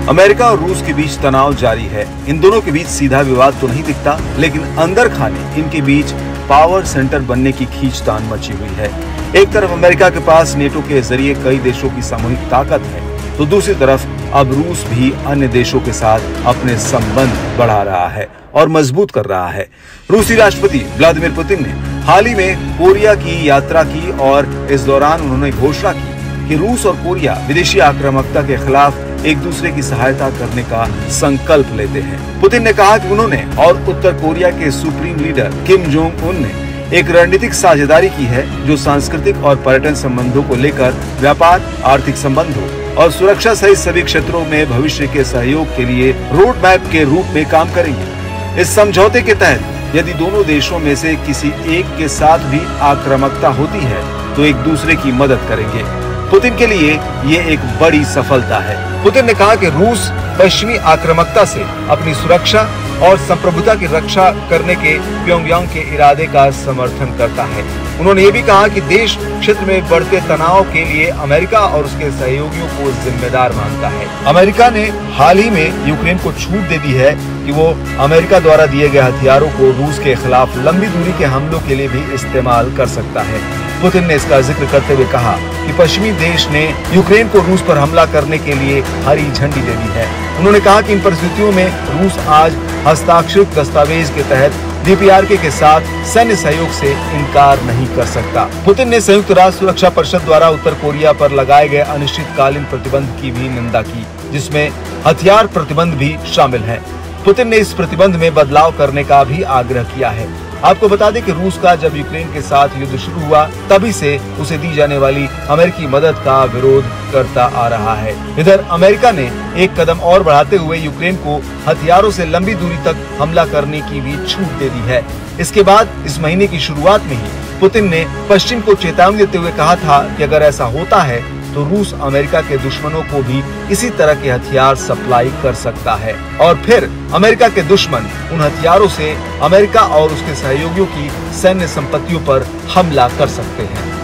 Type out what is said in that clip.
America और रूस के बीच तनाव जारी है। इन दोनों के बीच सीधा विवाद तो नहीं दिखता, लेकिन अंदर खाने इनके बीच पावर सेंटर बनने की खींचतान मची हुई है। एक तरफ अमेरिका के पास नेटो के जरिए कई देशों की सामूहिक ताकत है, तो दूसरी तरफ अब रूस भी अन्य देशों के साथ अपने संबंध बढ़ा रहा है और मजबूत कर रहा है। रूसी राष्ट्रपति व्लादिमीर पुतिन ने हाल ही में कोरिया की यात्रा की और इस दौरान उन्होंने घोषणा की कि रूस और कोरिया विदेशी आक्रामकता के खिलाफ एक दूसरे की सहायता करने का संकल्प लेते हैं। पुतिन ने कहा कि उन्होंने और उत्तर कोरिया के supreme leader Kim Jong Un ने एक रणनीतिक साझेदारी की है जो सांस्कृतिक और पर्यटन संबंधों को लेकर व्यापार, आर्थिक संबंधों और सुरक्षा सहित सभी क्षेत्रों में भविष्य के सहयोग के लिए रोड मैप के रूप में काम करेंगे। इस समझौते के तहत यदि दोनों देशों में से किसी एक के साथ भी आक्रामकता होती है तो एक दूसरे की मदद करेंगे। पुतिन के लिए ये एक बड़ी सफलता है। पुतिन ने कहा कि रूस पश्चिमी आक्रामकता से अपनी सुरक्षा और संप्रभुता की रक्षा करने के प्योंगयांग के इरादे का समर्थन करता है। उन्होंने ये भी कहा कि देश क्षेत्र में बढ़ते तनाव के लिए अमेरिका और उसके सहयोगियों को जिम्मेदार मानता है। अमेरिका ने हाल ही में यूक्रेन को छूट दे दी है कि वो अमेरिका द्वारा दिए गए हथियारों को रूस के खिलाफ लंबी दूरी के हमलों के लिए भी इस्तेमाल कर सकता है। पुतिन ने इसका जिक्र करते हुए कहा कि पश्चिमी देश ने यूक्रेन को रूस पर हमला करने के लिए हरी झंडी दे दी है। उन्होंने कहा कि इन परिस्थितियों में रूस आज हस्ताक्षरित दस्तावेज के तहत DPRK के साथ सैन्य सहयोग से इनकार नहीं कर सकता। पुतिन ने संयुक्त राष्ट्र सुरक्षा परिषद द्वारा उत्तर कोरिया पर लगाए गए अनिश्चितकालीन प्रतिबंध की भी निंदा की, जिसमें हथियार प्रतिबंध भी शामिल है। पुतिन ने इस प्रतिबंध में बदलाव करने का भी आग्रह किया है। आपको बता दें कि रूस का जब यूक्रेन के साथ युद्ध शुरू हुआ तभी से उसे दी जाने वाली अमेरिकी मदद का विरोध करता आ रहा है। इधर अमेरिका ने एक कदम और बढ़ाते हुए यूक्रेन को हथियारों से लंबी दूरी तक हमला करने की भी छूट दे दी है। इसके बाद इस महीने की शुरुआत में ही पुतिन ने पश्चिम को चेतावनी देते हुए कहा था कि अगर ऐसा होता है तो रूस अमेरिका के दुश्मनों को भी इसी तरह के हथियार सप्लाई कर सकता है और फिर अमेरिका के दुश्मन उन हथियारों से अमेरिका और उसके सहयोगियों की सैन्य संपत्तियों पर हमला कर सकते हैं।